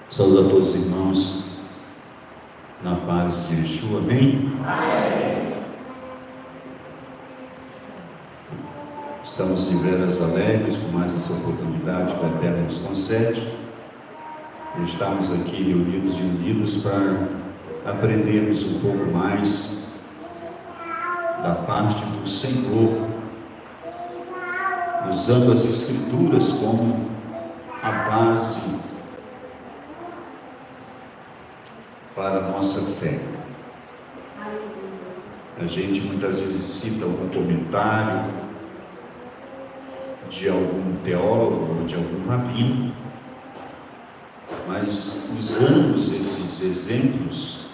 Saúde a todos os irmãos na paz de Yeshua, amém? Amém. Estamos de veras alegres com mais essa oportunidade que o Eterno nos concede. Estamos aqui reunidos e unidos para aprendermos um pouco mais da parte do Senhor, usando as Escrituras como a base para a nossa fé. A gente muitas vezes cita algum comentário de algum teólogo ou de algum rabino, mas usamos esses exemplos,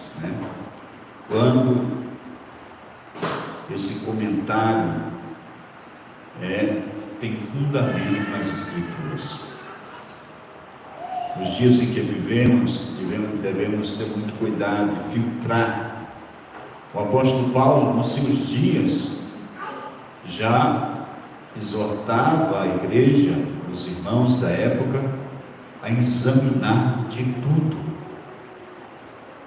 quando esse comentário tem fundamento nas Escrituras. Nos dias em que vivemos, devemos ter muito cuidado e filtrar. O apóstolo Paulo, nos seus dias, já exortava a igreja, os irmãos da época, a examinar de tudo.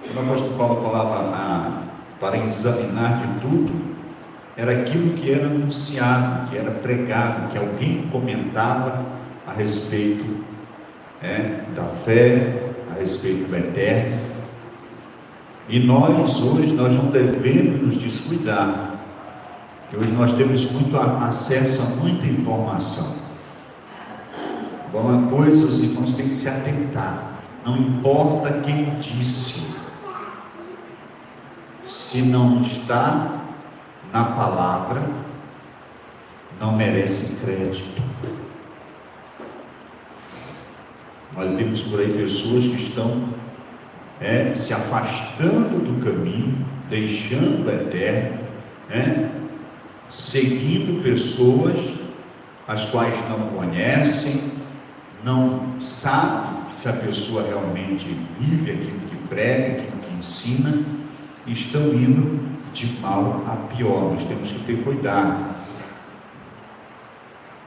Quando o apóstolo Paulo falava para examinar de tudo, era aquilo que era anunciado, que era pregado, que alguém comentava a respeito da fé, a respeito do eterno. E nós hoje não devemos nos descuidar, porque hoje nós temos muito acesso a muita informação. Uma coisa os irmãos têm que se atentar: não importa quem disse, se não está na palavra, não merece crédito. Nós vemos por aí pessoas que estão se afastando do caminho, deixando o eterno, seguindo pessoas as quais não conhecem, não sabem se a pessoa realmente vive aquilo que prega, aquilo que ensina, e estão indo de mal a pior. Nós temos que ter cuidado,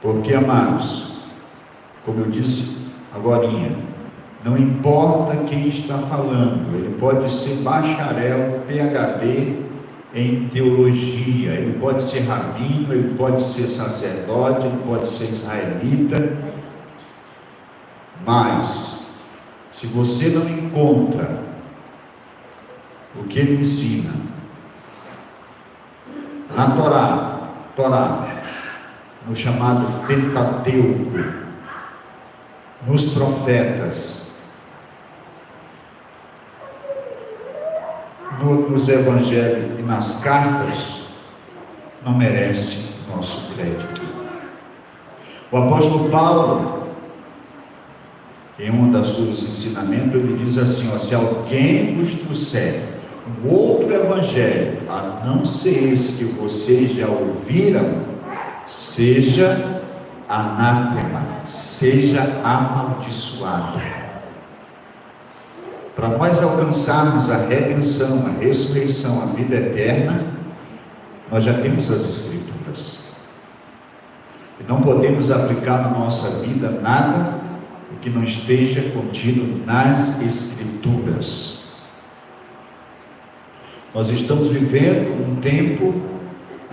porque, amados, como eu disse agorinha, não importa quem está falando, ele pode ser bacharel, PhD em teologia, ele pode ser rabino, ele pode ser sacerdote, ele pode ser israelita, mas se você não encontra o que ele ensina na Torá, no chamado Pentateuco, nos profetas, nos evangelhos e nas cartas, não merece nosso crédito. O apóstolo Paulo, em um dos seus ensinamentos, ele diz assim: se alguém vos trouxer um outro evangelho, a não ser esse que vocês já ouviram, seja anátema, seja amaldiçoado. Para nós alcançarmos a redenção, a ressurreição, a vida eterna, nós já temos as Escrituras, e não podemos aplicar na nossa vida nada que não esteja contido nas Escrituras. Nós estamos vivendo um tempo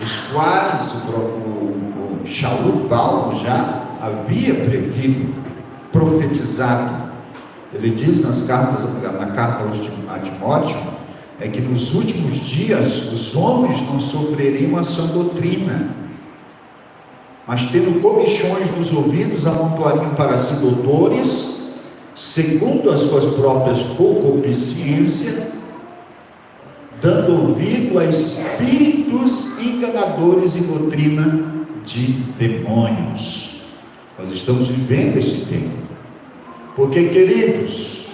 os quais o Shaul Paulo já havia previsto, profetizado. Ele diz na carta a Timóteo, que nos últimos dias os homens não sofreriam a sã doutrina, mas tendo comichões nos ouvidos, amontoariam para si doutores, segundo as suas próprias concupiscências, dando ouvido a espíritos enganadores e doutrina de demônios. Nós estamos vivendo esse tempo, porque, queridos,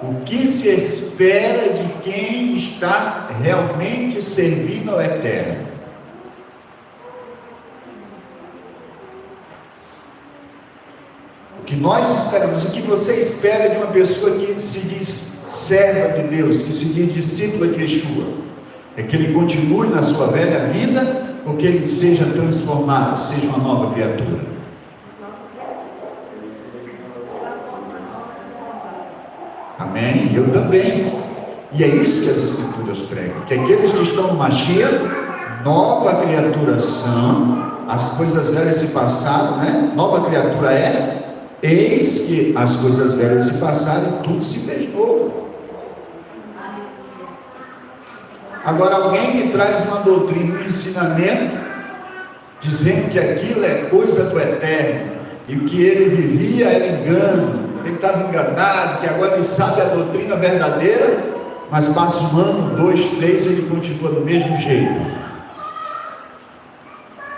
o que se espera de quem está realmente servindo ao eterno? O que nós esperamos, o que você espera de uma pessoa que se diz serva de Deus, que se diz discípula de Yeshua? É que ele continue na sua velha vida, ou que ele seja transformado, seja uma nova criatura? Amém? Eu também. E é isso que as Escrituras pregam, que aqueles que estão no Mashiach, nova criatura são, as coisas velhas se passaram, né? Nova criatura é, eis que as coisas velhas se passaram e tudo se fez novo. Agora alguém me traz uma doutrina, um ensinamento, dizendo que aquilo é coisa do eterno, e o que ele vivia era engano, ele estava enganado, que agora ele sabe a doutrina verdadeira, mas passa um ano, 2, 3, ele continua do mesmo jeito.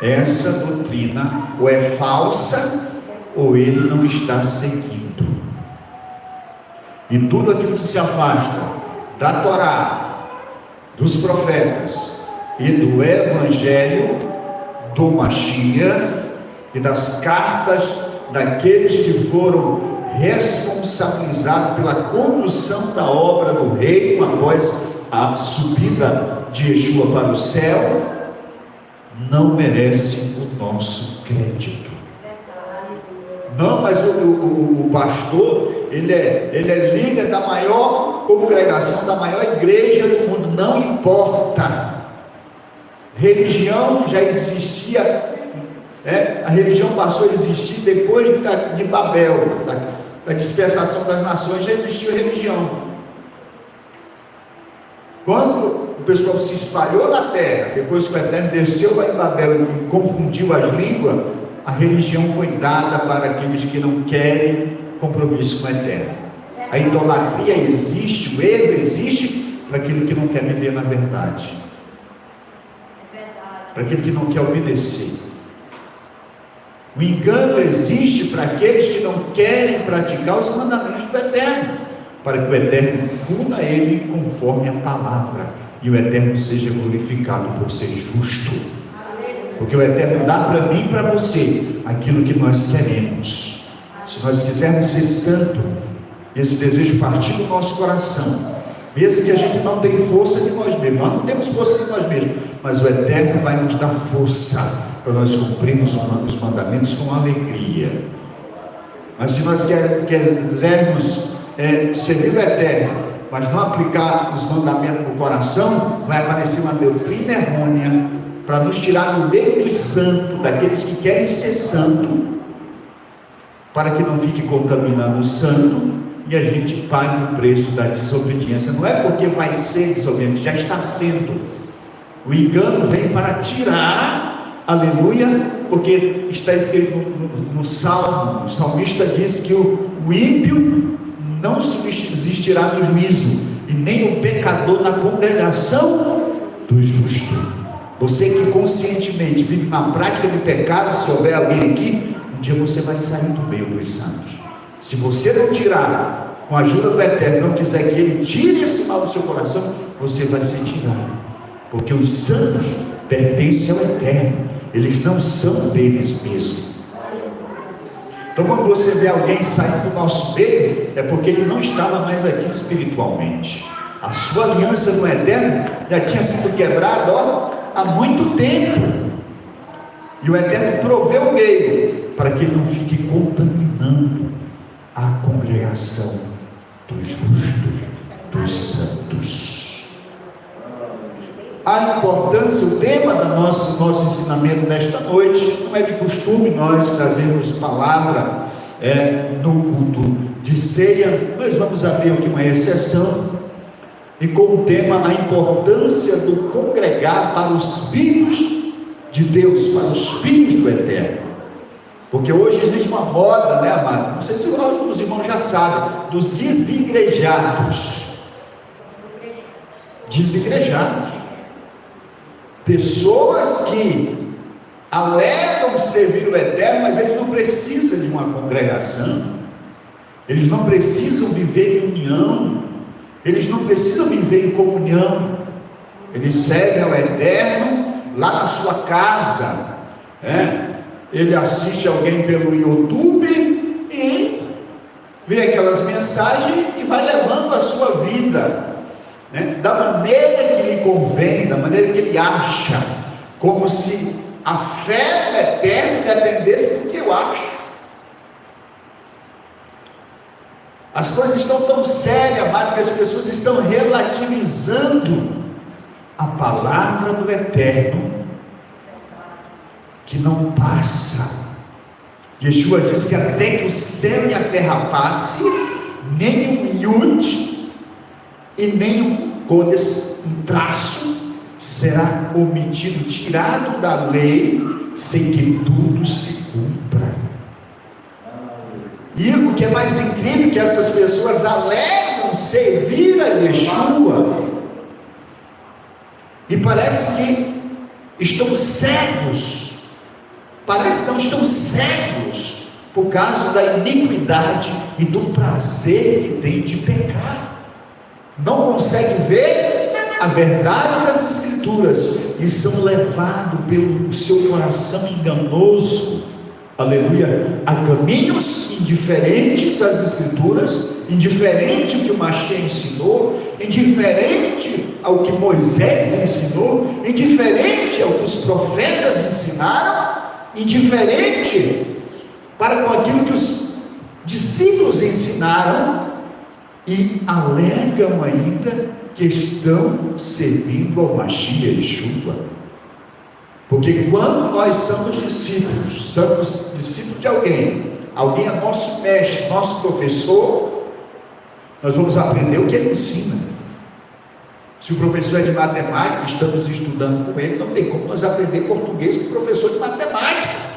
Essa doutrina ou é falsa, ou ele não está seguindo. E tudo aquilo que se afasta da Torá, dos profetas e do Evangelho do Mashiach e das cartas daqueles que foram responsabilizados pela condução da obra do reino após a subida de Yeshua para o céu, não merece o nosso crédito. Não, mas o pastor, ele é líder da maior congregação, da maior igreja do mundo. Não importa. Religião já existia, a religião passou a existir depois de Babel, da dispersação das nações, já existiu religião. Quando o pessoal se espalhou na terra, depois que o Eterno desceu lá em Babel e confundiu as línguas, a religião foi dada para aqueles que não querem compromisso com o Eterno. A idolatria existe, o erro existe para aquele que não quer viver na verdade, para aquele que não quer obedecer. O engano existe para aqueles que não querem praticar os mandamentos do Eterno, para que o Eterno una ele conforme a palavra, e o Eterno seja glorificado por ser justo. Porque o Eterno dá para mim e para você aquilo que nós queremos. Se nós quisermos ser santo, esse desejo partir do nosso coração, mesmo que a gente não tenha força de nós mesmos, nós não temos força de nós mesmos, mas o Eterno vai nos dar força para nós cumprirmos os mandamentos com alegria. Mas se nós quisermos servir o Eterno, mas não aplicar os mandamentos no coração, vai aparecer uma doutrina errônea para nos tirar do meio dos santos, daqueles que querem ser santo, para que não fique contaminando o santo e a gente pague o preço da desobediência. Não é porque vai ser desobediente, já está sendo. O engano vem para tirar, aleluia, porque está escrito no Salmo, o salmista diz que o ímpio não subsistirá no juízo, e nem o pecador na congregação do justo. Você que conscientemente vive na prática de pecado, se houver alguém aqui, um dia você vai sair do meio dos santos. Se você não tirar, com a ajuda do Eterno, não quiser que Ele tire esse mal do seu coração, você vai ser tirado, porque os santos pertencem ao Eterno, eles não são deles mesmos. Então quando você vê alguém sair do nosso meio, é porque ele não estava mais aqui espiritualmente. A sua aliança com o Eterno já tinha sido quebrada há muito tempo, e o Eterno proveu o meio para que ele não fique contaminando a congregação dos justos, dos santos. A importância, o tema do nosso ensinamento nesta noite, não é de costume nós trazermos palavra no culto de ceia. Nós vamos abrir aqui uma exceção, e com o tema a importância do congregar para os filhos de Deus, para os filhos do Eterno. Porque hoje existe uma moda, né, amado? Não sei se os irmãos já sabem, dos desigrejados. Desigrejados. Pessoas que alegam servir o Eterno, mas eles não precisam de uma congregação, eles não precisam viver em união, eles não precisam viver em comunhão, eles servem ao Eterno lá na sua casa, ele assiste alguém pelo YouTube e vê aquelas mensagens e vai levando a sua vida, da maneira que lhe convém, da maneira que ele acha, como se a fé no Eterno dependesse do que eu acho. As coisas estão tão sérias, amado, que as pessoas estão relativizando a palavra do Eterno, que não passa. Yeshua diz que até que o céu e a terra passe, nem um iud e nem um codes, um traço, será omitido, tirado da lei, sem que tudo se cumpra. E o que é mais incrível, que essas pessoas alegam servir a Yeshua, e parece que estão cegos, parece que não estão cegos, por causa da iniquidade e do prazer que tem de pecar, não conseguem ver a verdade das Escrituras, e são levados pelo seu coração enganoso, aleluia, a caminhos indiferentes às Escrituras, indiferente ao que o Mashiach ensinou, indiferente ao que Moisés ensinou, indiferente ao que os profetas ensinaram, indiferente para com aquilo que os discípulos ensinaram, e alegam ainda que estão servindo ao Mashiach Yeshua. Porque quando nós somos discípulos de alguém é nosso mestre, nosso professor, nós vamos aprender o que ele ensina. Se o professor é de matemática, estamos estudando com ele, não tem como nós aprender português com o professor de matemática.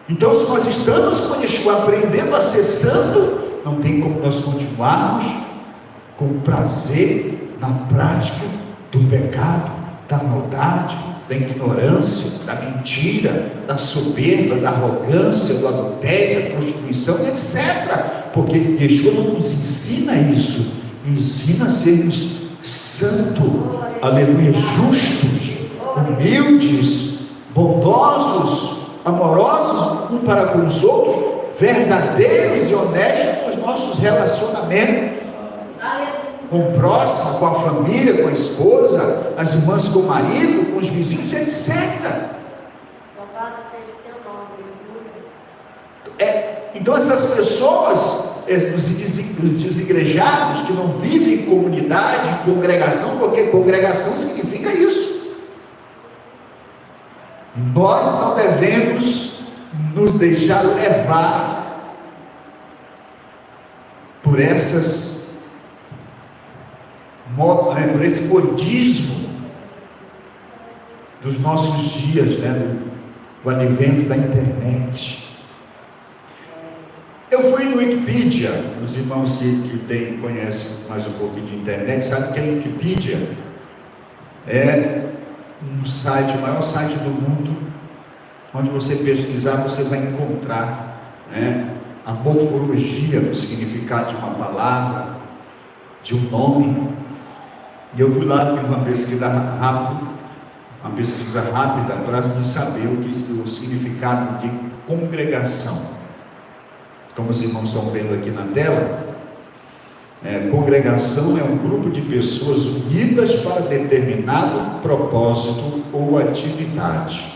Então, se nós estamos com Yeshua aprendendo a ser santo, não tem como nós continuarmos com prazer na prática do pecado, da maldade, da ignorância, da mentira, da soberba, da arrogância, do adultério, da prostituição, etc. Porque Yeshua não nos ensina isso, ensina a sermos santos, aleluia, justos, humildes, bondosos, amorosos um para com os outros, verdadeiros e honestos nos nossos relacionamentos, com o próximo, com a família, com a esposa, as irmãs com o marido, com os vizinhos, etc. Então essas pessoas, os desigrejados, que não vivem em comunidade, em congregação, porque congregação significa isso. Nós não devemos nos deixar levar por por esse modismo dos nossos dias, do advento da internet. Eu fui no Wikipedia, os irmãos que conhecem mais um pouquinho de internet, sabem que a Wikipedia é um site, o maior site do mundo, onde você pesquisar, você vai encontrar a morfologia, o significado de uma palavra, de um nome. E eu fui lá, fiz uma pesquisa rápida para me saber o significado de congregação. Como os irmãos estão vendo aqui na tela, congregação é um grupo de pessoas unidas para determinado propósito ou atividade.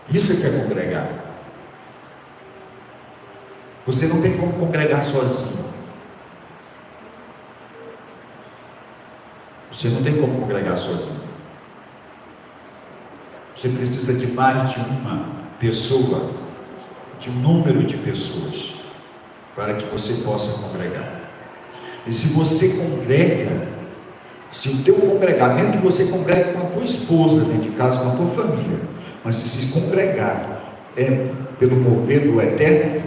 Isso é que é congregar. Você não tem como congregar sozinho. Você não tem como congregar sozinho. Você precisa de mais de uma pessoa, de um número de pessoas, para que você possa congregar. E se você congrega, se o teu congregamento, que você congrega com a tua esposa, dentro de casa, com a tua família, mas se congregar pelo mover do Eterno,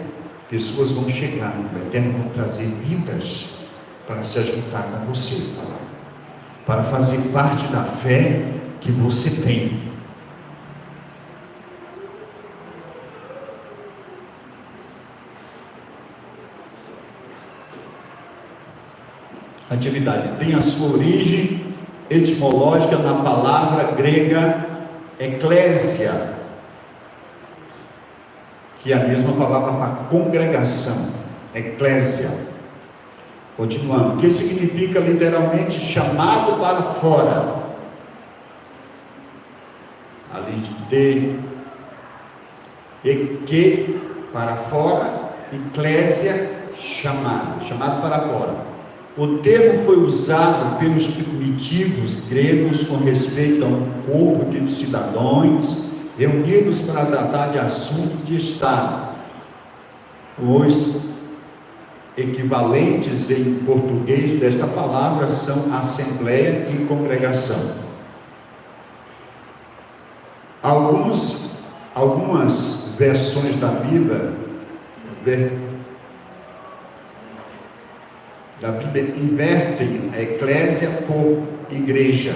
pessoas vão chegar, o Eterno vão trazer vidas para se ajuntar com você, para fazer parte da fé que você tem. Atividade tem a sua origem etimológica na palavra grega eclésia, que é a mesma palavra para congregação, eclésia. Continuando, que significa literalmente chamado para fora, ali de e que para fora, eclésia, chamado para fora. O termo foi usado pelos primitivos gregos com respeito a um corpo de cidadãos reunidos para tratar de assuntos de Estado. Os equivalentes em português desta palavra são assembleia e congregação. Algumas versões da Bíblia invertem a eclésia por igreja,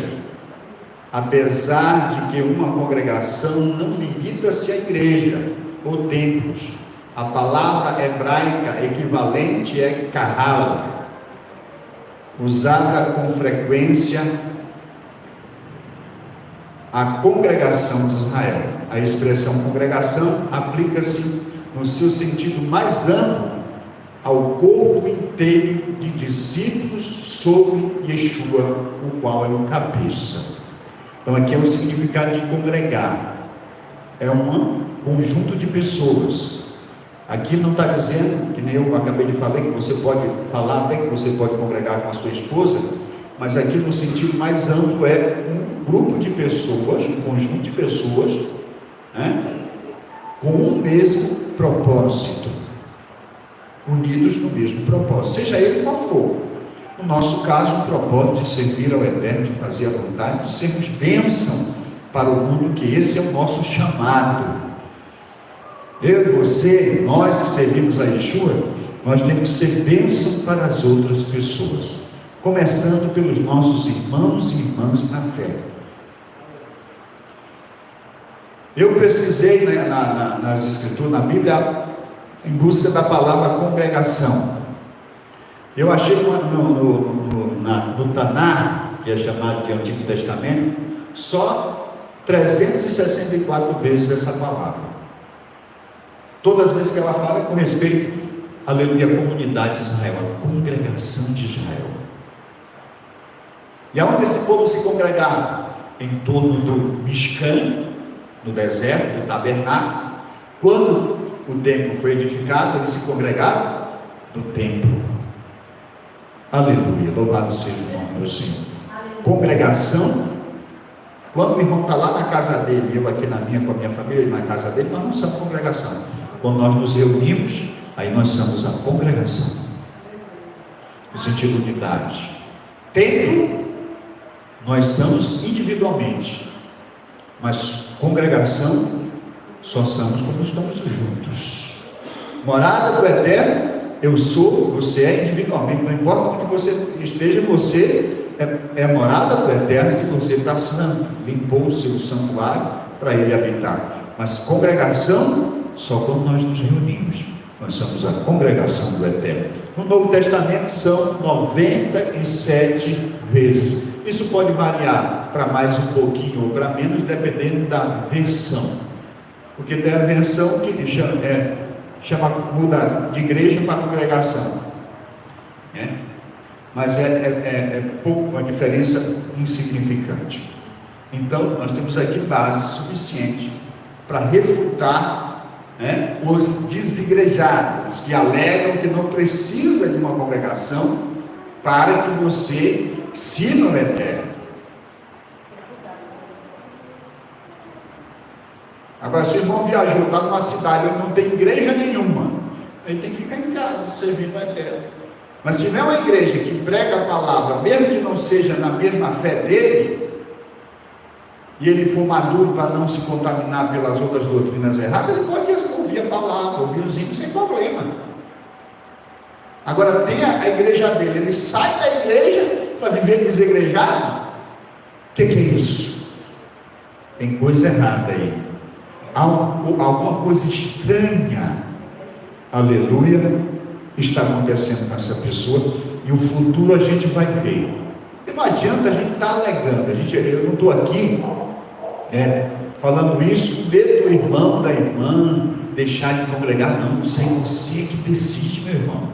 apesar de que uma congregação não limita-se à igreja ou templos. A palavra hebraica equivalente é kahal, usada com frequência à congregação de Israel. A expressão congregação aplica-se no seu sentido mais amplo ao corpo inteiro de discípulos sobre Yeshua, o qual é o cabeça. Então aqui é o significado de congregar, é um conjunto de pessoas. Aqui não está dizendo, que nem eu acabei de falar, que você pode falar até que você pode congregar com a sua esposa, mas aqui no sentido mais amplo é um grupo de pessoas, um conjunto de pessoas, né, com o mesmo propósito, unidos no mesmo propósito, seja ele qual for. No nosso caso, o propósito de servir ao Eterno, de fazer a vontade, de sermos bênção para o mundo, que esse é o nosso chamado. Eu e você, nós que servimos a Yeshua, nós temos que ser bênção para as outras pessoas, começando pelos nossos irmãos e irmãs na fé. Eu pesquisei, né, nas escrituras, na Bíblia, em busca da palavra congregação. Eu achei no Tanar, que é chamado de Antigo Testamento, só 364 vezes essa palavra. Todas as vezes que ela fala com respeito, aleluia, à comunidade de Israel, a congregação de Israel. E aonde esse povo se congregava? Em torno do Mishkan, no deserto, do tabernáculo. Quando o templo foi edificado, eles se congregaram no templo. Aleluia, louvado seja o nome do Senhor. Congregação, quando o irmão está lá na casa dele, eu aqui na minha, com a minha família, na casa dele, nós não somos congregação. Quando nós nos reunimos, aí nós somos a congregação, no sentido de unidade. Templo, nós somos individualmente, mas congregação, só somos quando estamos juntos. Morada do Eterno, eu sou, você é individualmente, não importa onde você esteja, você é morada do Eterno, se você está santo, limpou o seu santuário para ele habitar. Mas congregação, só quando nós nos reunimos, nós somos a congregação do Eterno. No Novo Testamento são 97 vezes. Isso pode variar para mais um pouquinho ou para menos, dependendo da versão. Porque tem a versão que muda de igreja para congregação, né? Mas é pouco, uma diferença insignificante. Então nós temos aqui base suficiente para refutar, né, os desigrejados que alegam que não precisa de uma congregação para que você sirva o Eterno. Agora, se o irmão viajou, está numa cidade onde não tem igreja nenhuma, ele tem que ficar em casa servindo o Eterno. Mas se tiver uma igreja que prega a palavra, mesmo que não seja na mesma fé dele, e ele for maduro para não se contaminar pelas outras doutrinas erradas, ele pode ouvir a palavra, ouvir os hinos sem problema. Agora tem a igreja dele, ele sai da igreja para viver desigrejado. O que é isso? Tem coisa errada aí. Há alguma coisa estranha, aleluia, está acontecendo com essa pessoa, e o futuro a gente vai ver. E não adianta a gente estar alegando, eu não estou aqui falando isso com medo do irmão, da irmã deixar de congregar, não, isso é você que decide, meu irmão.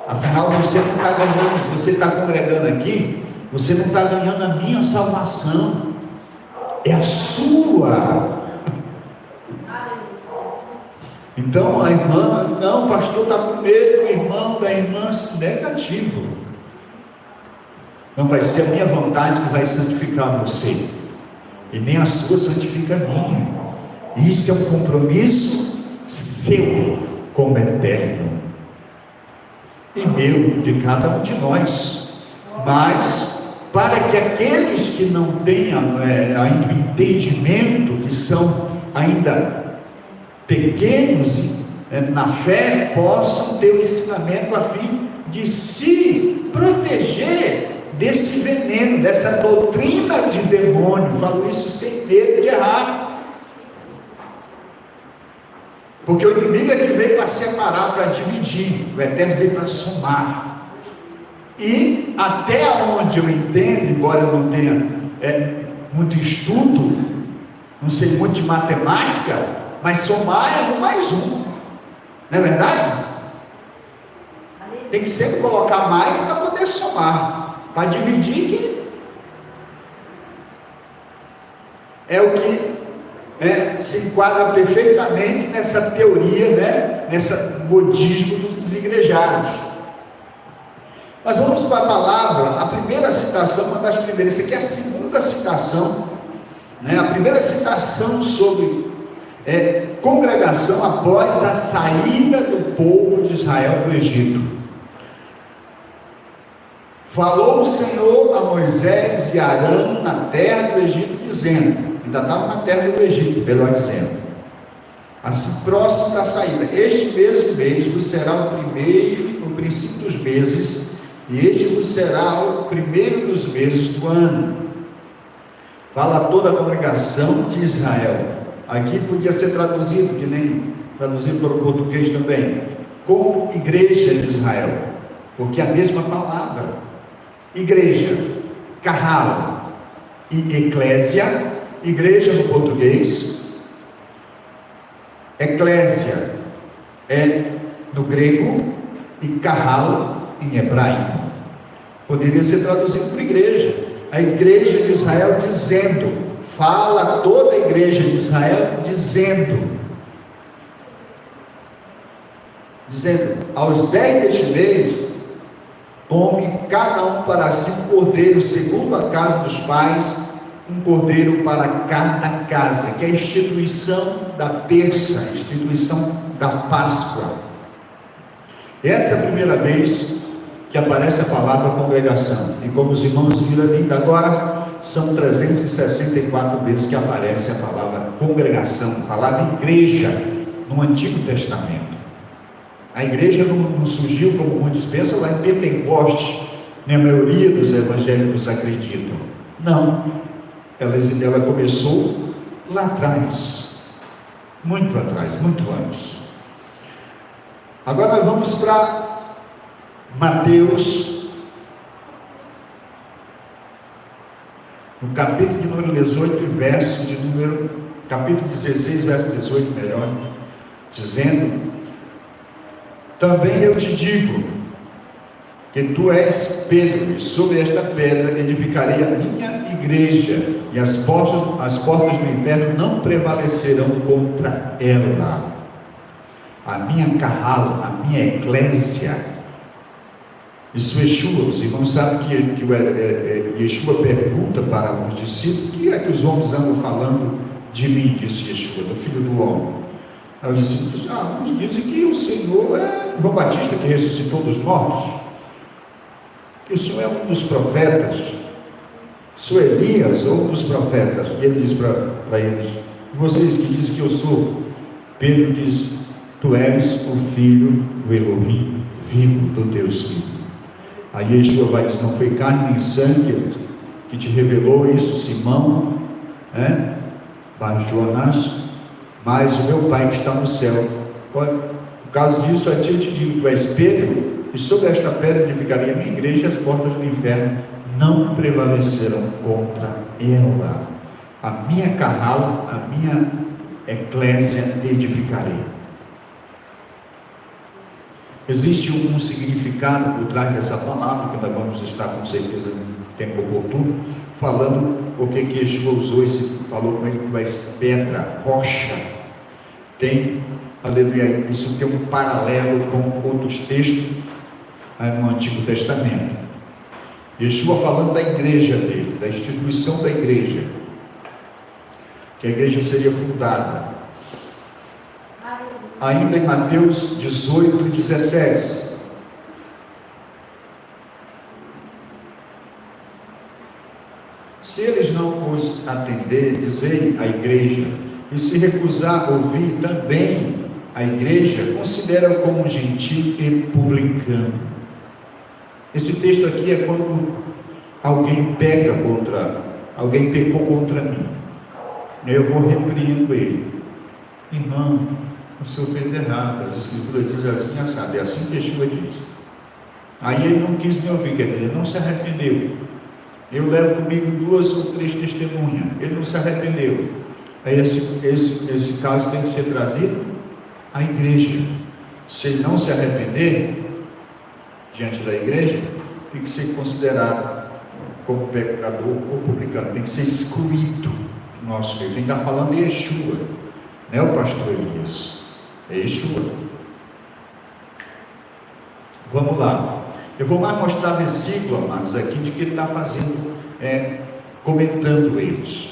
Afinal, você não está ganhando, você está congregando aqui, você não está ganhando a minha salvação, é a sua. Então a irmã, não, pastor, está com medo, o irmão da irmã, negativo. Não vai ser a minha vontade que vai santificar você, e nem a sua santifica a minha. Isso é um compromisso seu com o Eterno, e meu, de cada um de nós. Mas, para que aqueles que não tenham ainda o entendimento, que são ainda pequenos na fé, possam ter o ensinamento a fim de se proteger desse veneno, dessa doutrina de demônio. Falo isso sem medo de errar, porque o inimigo é que veio para separar, para dividir, o Eterno veio para somar. E até onde eu entendo, embora eu não tenha muito estudo, não sei muito de matemática, mas somar é 1 mais 1, não é verdade? Tem que sempre colocar mais para poder somar, para dividir, que é o que se enquadra perfeitamente nessa teoria, nesse modismo dos desigrejados. Mas vamos para a palavra. A primeira citação, uma das primeiras, essa aqui é a segunda citação, a primeira citação sobre congregação após a saída do povo de Israel do Egito. Falou o Senhor a Moisés e Arão na terra do Egito, dizendo, ainda estava na terra do Egito, melhor dizendo, assim próximo da saída, este mesmo mês vos será o princípio dos meses, e este vos será o primeiro dos meses do ano. Fala a toda a congregação de Israel. Aqui podia ser traduzido, que nem traduzido para o português também, como igreja de Israel, porque é a mesma palavra. Igreja, carral, e eclésia. Igreja no português, eclésia no grego, e carral em hebraico. Poderia ser traduzido por igreja. A igreja de Israel dizendo, fala toda a igreja de Israel dizendo, aos 10 deste mês, tome cada um para si um cordeiro segundo a casa dos pais, um cordeiro para cada casa, que é a instituição da Pêssah, a instituição da Páscoa. Essa é a primeira vez que aparece a palavra congregação, e como os irmãos viram ainda agora, são 364 vezes que aparece a palavra congregação, a palavra igreja, no Antigo Testamento. A igreja não surgiu, como muitos pensam, lá em Pentecostes, nem a maioria dos evangélicos acreditam. Não. Ela começou lá atrás, muito atrás, muito antes. Agora nós vamos para Mateus, no capítulo de número 18, capítulo 16, verso 18, melhor, dizendo, também eu te digo, que tu és Pedro, e sobre esta pedra edificarei a minha igreja, e as portas do inferno não prevalecerão contra ela. A minha carral, a minha eclésia. Isso Yeshua, os irmãos sabem que Yeshua pergunta para os discípulos, o que é que os homens andam falando de mim, disse Yeshua, do Filho do Homem. Aí os discípulos dizem, uns dizem que o Senhor é João Batista que ressuscitou dos mortos, que o Senhor é um dos profetas, sou Elias ou um dos profetas. E ele diz para eles, vocês que dizem que eu sou, Pedro diz, tu és o Filho do Elohim vivo, do Deus vivo. Aí Yeshua vai dizer, não foi carne nem sangue que te revelou isso, Simão, Jonas, mas o meu Pai que está no céu. Por causa disso, a ti eu te digo, tu és Pedro, e sobre esta pedra edificarei a minha igreja, e as portas do inferno não prevalecerão contra ela. A minha carral, a minha eclésia edificarei. Existe um significado por trás dessa palavra, que nós vamos estar com certeza no tempo oportuno, falando o que Yeshua usou, falou com ele que vai pedra, rocha. Tem aleluia, isso tem um paralelo com outros textos no Antigo Testamento. Yeshua falando da igreja dele, da instituição da igreja, que a igreja seria fundada. Ainda em Mateus 18 e 17. Se eles não os atender, dizei à igreja, e se recusar a ouvir também a igreja, considera como gentil e publicano. Esse texto aqui é quando alguém pecou contra mim. Eu vou repreendo ele. Irmão, o senhor fez errado. As escrituras dizem assim, assado. É assim que Yeshua diz. Aí ele não quis me ouvir, quer dizer, ele não se arrependeu. Eu levo comigo 2 ou 3 testemunhas. Ele não se arrependeu. Aí esse caso tem que ser trazido à igreja. Se ele não se arrepender diante da igreja, tem que ser considerado como pecador ou publicano. Tem que ser excluído do nosso meio. Tem que estar falando de Yeshua, não é o pastor Elias. É Yeshua. Vamos lá. Eu vou mais mostrar versículo, amados, aqui de que ele está fazendo, comentando eles.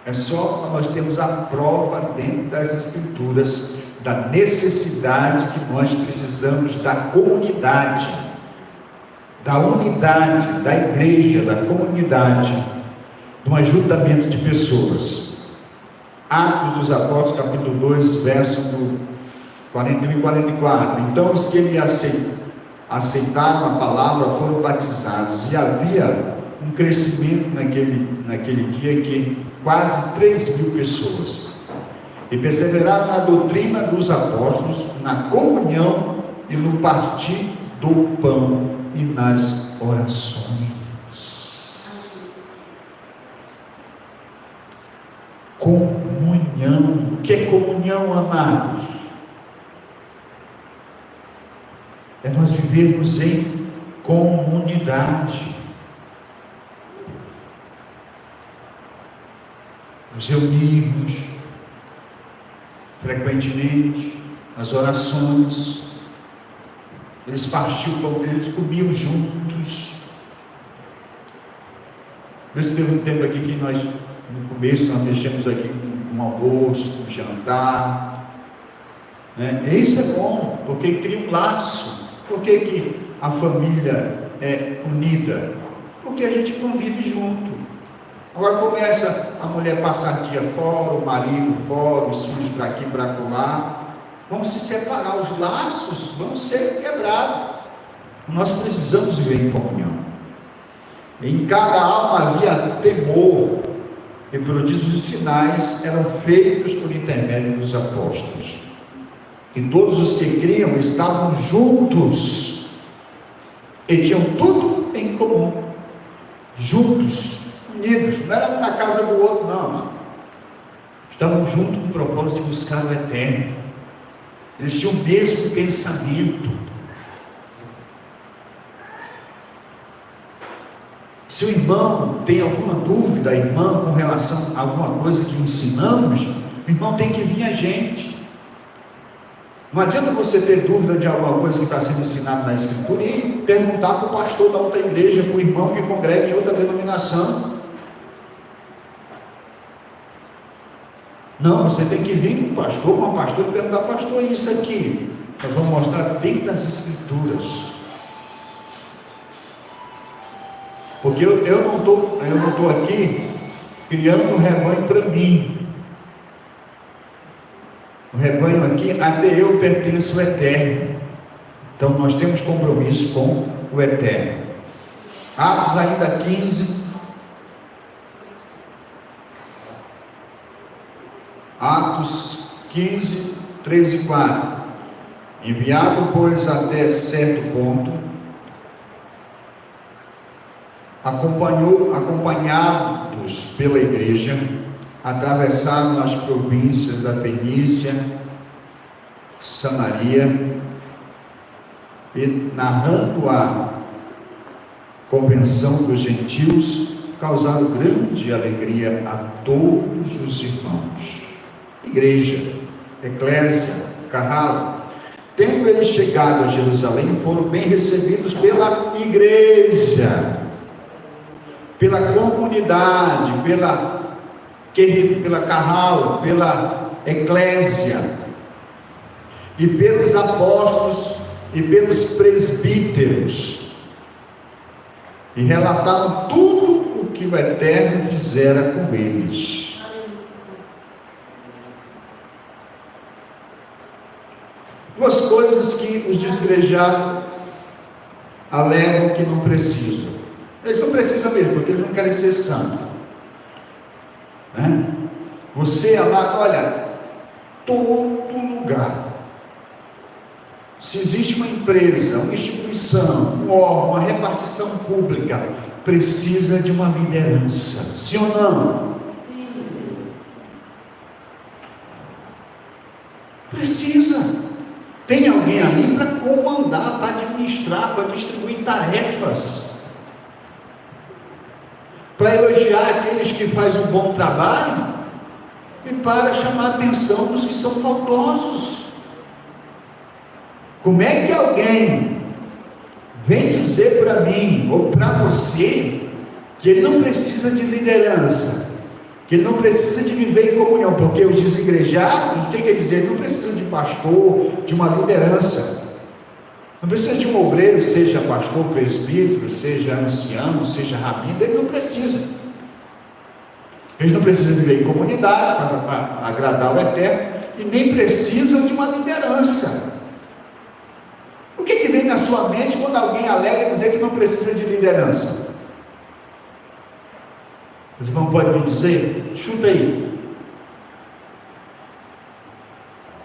É só nós temos a prova dentro das escrituras da necessidade que nós precisamos da comunidade, da unidade, da igreja, da comunidade, de um ajuntamento de pessoas. Atos dos Apóstolos, capítulo 2, versos 41 e 44. Então os que ele aceitaram a palavra foram batizados, e havia um crescimento naquele dia que quase 3.000 pessoas, e perseveraram na doutrina dos apóstolos, na comunhão e no partir do pão e nas orações. Comunhão. O que é comunhão, amados? É nós vivermos em comunidade, nos reunirmos frequentemente, nas orações. Eles partiam o pão, eles comiam juntos. Nesse teve um tempo aqui que nós, no começo, nós mexemos aqui com almoço, com jantar, né? E isso é bom, porque cria um laço. Por que a família é unida? Porque a gente convive junto. Agora começa a mulher passar dia fora, o marido fora, os filhos para aqui, para lá. Vamos se separar, os laços vão ser quebrados. Nós precisamos viver em comunhão. Em cada alma havia temor, e prodígios e sinais eram feitos por intermédio dos apóstolos. E todos os que criam estavam juntos e tinham tudo em comum, juntos, unidos. Não era um na casa do outro, não. Estavam juntos com o propósito de buscar o eterno. Eles tinham o mesmo pensamento. Se o irmão tem alguma dúvida, irmã, com relação a alguma coisa que ensinamos, o irmão tem que vir a gente. Não adianta você ter dúvida de alguma coisa que está sendo ensinada na Escritura e perguntar para o pastor da outra igreja, para o irmão que congrega em outra denominação. Não, você tem que vir com o pastor, com o pastor, e perguntar: pastor, isso aqui nós vamos mostrar dentro das Escrituras. Porque eu não estou aqui criando um rebanho para mim. O rebanho aqui, até eu pertenço ao eterno. Então nós temos compromisso com o eterno. Atos ainda 15. Atos 15, 3 e 4. Enviado, pois, até certo ponto, acompanhados pela igreja, atravessaram as províncias da Fenícia, Samaria, e narrando a convenção dos gentios, causaram grande alegria a todos os irmãos. Igreja, eclésia, Carralo. Tendo eles chegado a Jerusalém, foram bem recebidos pela igreja, pela comunidade, pela Carralo, pela eclésia, e pelos apóstolos e pelos presbíteros, e relataram tudo o que o Eterno fizera com eles. Duas coisas que os desigrejados alegam que não precisam. Eles não precisam mesmo, porque eles não querem ser santos, né? Você, amado, olha, todo lugar, se existe uma empresa, uma instituição, um órgão, uma repartição pública, precisa de uma liderança, sim ou não? Precisa. Tem alguém ali para comandar, para administrar, para distribuir tarefas, para elogiar aqueles que fazem um bom trabalho e para chamar a atenção dos que são faltosos. Como é que alguém vem dizer para mim ou para você que ele não precisa de liderança, que ele não precisa de viver em comunhão? Porque os desigrejados, tem que dizer, ele não precisa de pastor, de uma liderança, não precisa de um obreiro, seja pastor, presbítero, seja ancião, seja rabino, ele não precisa. Eles não precisam viver em comunidade para agradar o Eterno, e nem precisam de uma liderança. O que vem na sua mente quando alguém alega dizer que não precisa de liderança? Os irmãos podem me dizer? Chuta aí.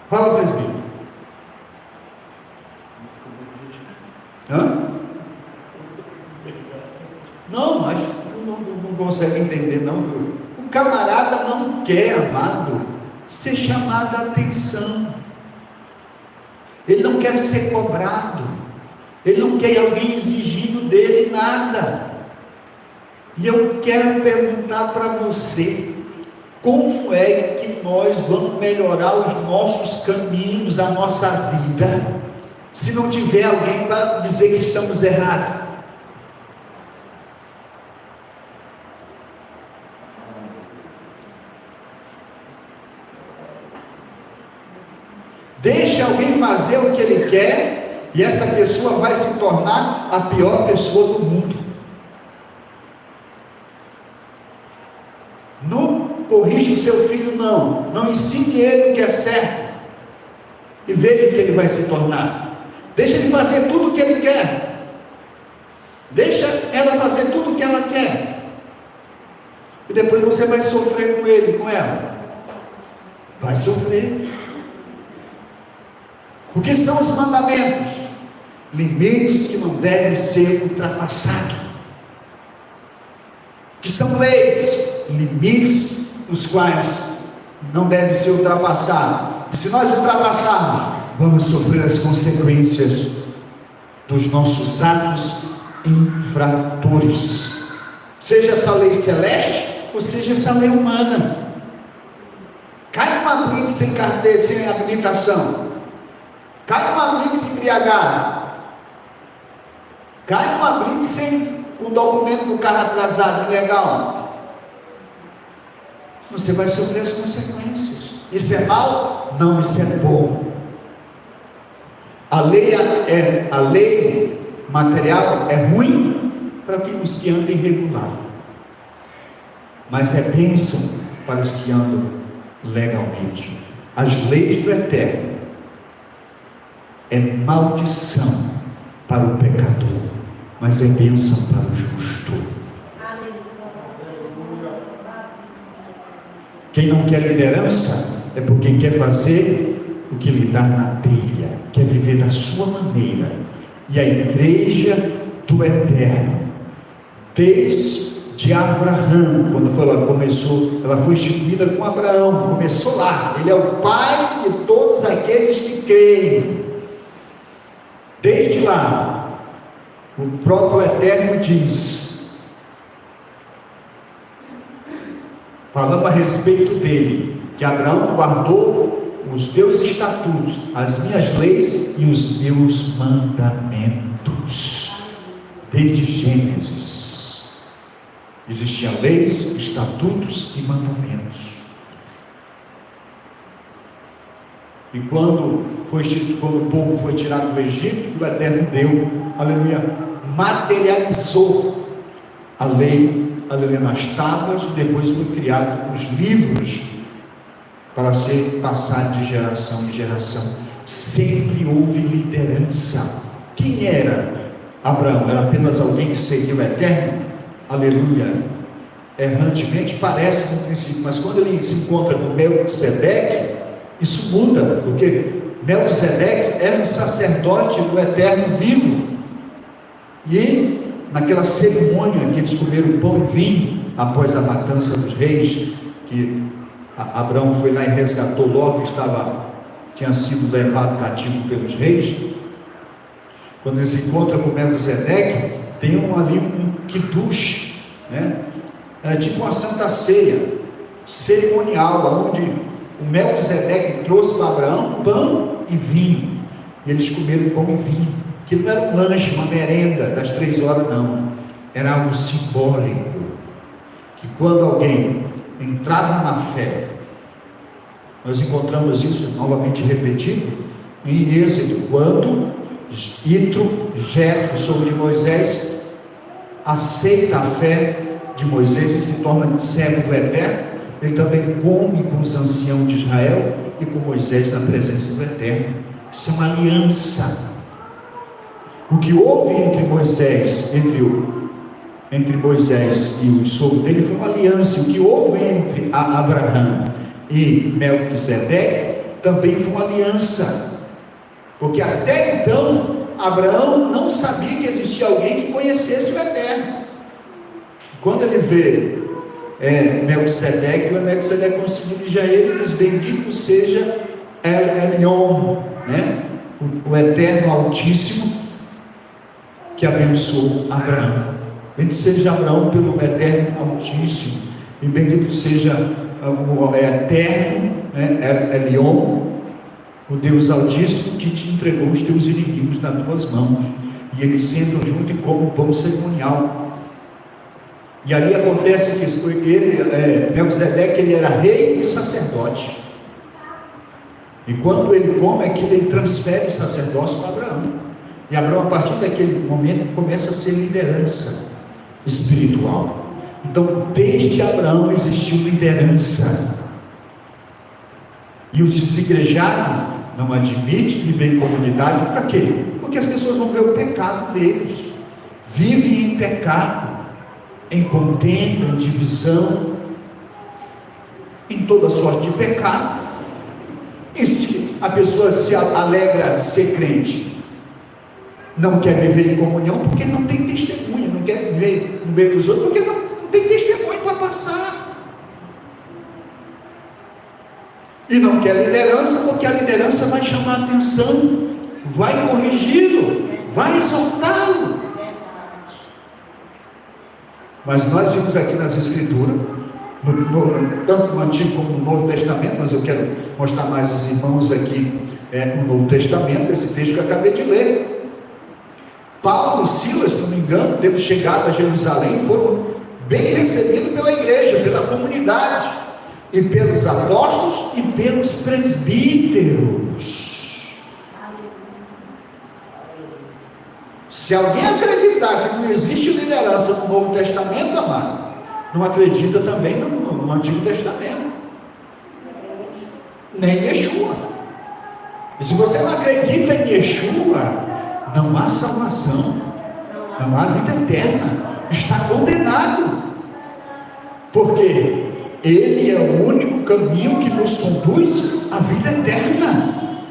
Fala, presbítero. Hã? Não, mas não consegue entender não. O camarada não quer, amado, ser chamado a atenção. Ele não quer ser cobrado. Ele não quer alguém exigindo dele nada. E eu quero perguntar para você, como é que nós vamos melhorar os nossos caminhos, a nossa vida, se não tiver alguém para dizer que estamos errados? Deixa alguém fazer o que ele quer, e essa pessoa vai se tornar a pior pessoa do mundo. Não corrija o seu filho, não ensine ele o que é certo, e veja o que ele vai se tornar. Deixa ele fazer tudo o que ele quer, deixa ela fazer tudo o que ela quer, e depois você vai sofrer com ele, com ela, vai sofrer. O que são os mandamentos? Limites que não devem ser ultrapassados. Que são leis, limites os quais não devem ser ultrapassados. E se nós ultrapassarmos, vamos sofrer as consequências dos nossos atos infratores. Seja essa lei celeste, ou seja essa lei humana. Cai numa blitz sem carteira, sem habilitação. Cai numa blitz embriagado. Cai numa blitz sem o documento do carro atrasado, ilegal. Você vai sofrer as consequências. Isso é mal? Não, isso é bom. A lei material é ruim para os que andam irregular, mas é bênção para os que andam legalmente. As leis do Eterno é maldição para o pecador, mas é bênção para o justo. Quem não quer liderança é porque quer fazer o que lhe dá na telha, quer viver da sua maneira. E a igreja do Eterno, desde Abraão, quando ela começou, ela foi instituída com Abraão, começou lá. Ele é o pai de todos aqueles que creem. Desde lá, o próprio Eterno diz, falando a respeito dele, que Abraão guardou os meus estatutos, as minhas leis e os meus mandamentos. Desde Gênesis existiam leis, estatutos e mandamentos. E quando o povo foi tirado do Egito, que o Eterno deu, aleluia, materializou a lei, aleluia, nas tábuas, e depois foi criado os livros para ser passado de geração em geração. Sempre houve liderança. Quem era Abraão? Era apenas alguém que seguia o Eterno? Aleluia. Errantemente parece no princípio, mas quando ele se encontra com Melquisedeque, isso muda, porque Melquisedeque era um sacerdote do Eterno vivo. E naquela cerimônia que eles comeram pão e vinho após a matança dos reis, que Abraão foi lá e resgatou Ló, que tinha sido levado cativo pelos reis. Quando eles se encontram com Melquisedeque, tem ali um kiddush, né? Era tipo uma santa ceia cerimonial, onde o Melquisedeque trouxe para Abraão pão e vinho, e eles comeram pão e vinho, que não era um lanche, uma merenda das 3 horas, não, era algo simbólico, que quando alguém entrava na fé, nós encontramos isso novamente repetido em Êxodo, quando Jetro, sogro de Moisés, aceita a fé de Moisés e se torna servo do Eterno. Ele também come com os anciãos de Israel e com Moisés na presença do Eterno. Isso é uma aliança. O que houve entre Moisés e o sogro dele foi uma aliança. O que houve entre Abraão e Melquisedeque também foi uma aliança, porque até então Abraão não sabia que existia alguém que conhecesse o Eterno. Quando ele vê Melquisedeque, o Melquisedeque consiga ele, diz: bendito seja Elion, né? O Eterno Altíssimo, que abençoou Abraão. Bendito seja Abraão pelo Eterno Altíssimo, e bendito seja o Eterno, né? Elion, o Deus Altíssimo, que te entregou os teus inimigos nas tuas mãos. E eles sentam junto e comem o pão cerimonial. E ali acontece que Melquisedeque, ele era rei e sacerdote. E quando ele come aquilo, ele transfere o sacerdócio para Abraão. E Abraão, a partir daquele momento, começa a ser liderança espiritual. Então, desde Abraão existiu liderança. E os desigrejados não admitem viver em comunidade. Para quê? Porque as pessoas vão ver o pecado deles. Vivem em pecado, em contenda, em divisão, em toda sorte de pecado. E se a pessoa se alegra de ser crente, não quer viver em comunhão porque não tem testemunha, não quer viver no meio dos outros porque não tem testemunho para passar. E não quer liderança porque a liderança vai chamar a atenção, vai corrigi-lo, vai exaltá-lo. Mas nós vimos aqui nas Escrituras, tanto no Antigo como no Novo Testamento, mas eu quero mostrar mais aos irmãos aqui no Novo Testamento, esse texto que eu acabei de ler. Paulo e Silas, se não me engano, tendo chegado a Jerusalém, foram bem recebidos pela igreja, pela comunidade, e pelos apóstolos e pelos presbíteros. Se alguém acreditar que não existe liderança no Novo Testamento, amado, não acredita também no Antigo Testamento, nem em Yeshua. E se você não acredita em Yeshua, não há salvação, não há vida eterna, está condenado, porque Ele é o único caminho que nos conduz à vida eterna.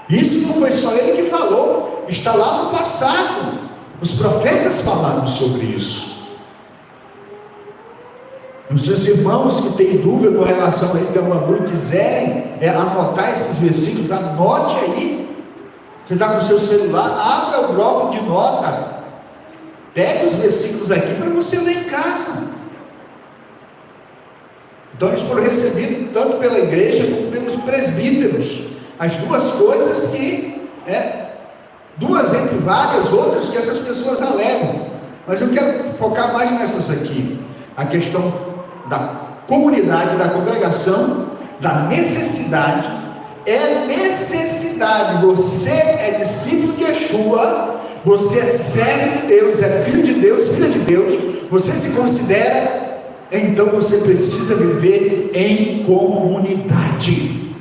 Isso não foi só Ele que falou, está lá no passado, os profetas falaram sobre isso. Os seus irmãos que têm dúvida com relação a isso, que é uma dúvida, quiserem anotar esses versículos, anote aí. Você está com o seu celular, abra o bloco de nota, pega os versículos aqui para você ler em casa. Então eles foram recebidos tanto pela igreja como pelos presbíteros. As duas coisas que, duas entre várias outras que essas pessoas alegam. Mas eu quero focar mais nessas aqui. A questão da comunidade, da congregação, da necessidade. É necessidade. Você é discípulo de Yeshua, você é servo de Deus, é filho de Deus, filha de Deus, você se considera, então você precisa viver em comunidade.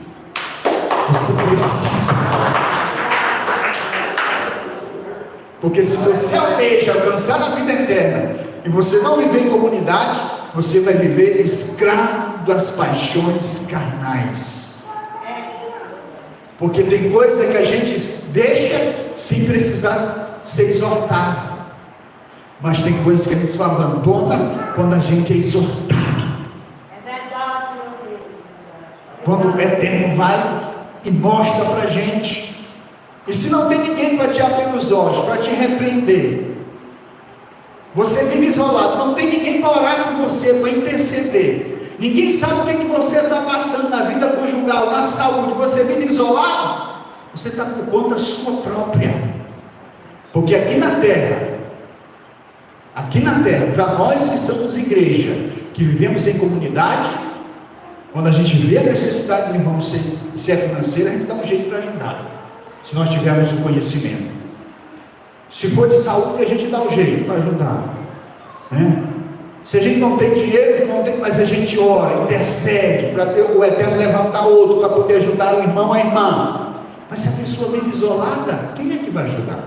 Você precisa. Porque se você almeja alcançar a vida eterna e você não viver em comunidade, você vai viver escravo das paixões carnais. Porque tem coisa que a gente deixa sem precisar ser exortado, mas tem coisas que a gente só abandona quando a gente é exortado. É verdade, meu Deus. Quando o Eterno vai e mostra para a gente. E se não tem ninguém para te abrir os olhos, para te repreender, você vive isolado, não tem ninguém para orar por você, para interceder, ninguém sabe o que você está passando na vida conjugal, na saúde, você vive isolado, você está por conta sua própria. Porque aqui na terra, para nós que somos igreja, que vivemos em comunidade, quando a gente vê a necessidade do irmão se é financeira, a gente dá um jeito para ajudar. Se nós tivermos o conhecimento, se for de saúde, a gente dá um jeito para ajudar, né? Se a gente não tem dinheiro, mas a gente ora, intercede para ter o Eterno levantar outro para poder ajudar o irmão, a irmã. Mas se a pessoa vive isolada, quem é que vai ajudar?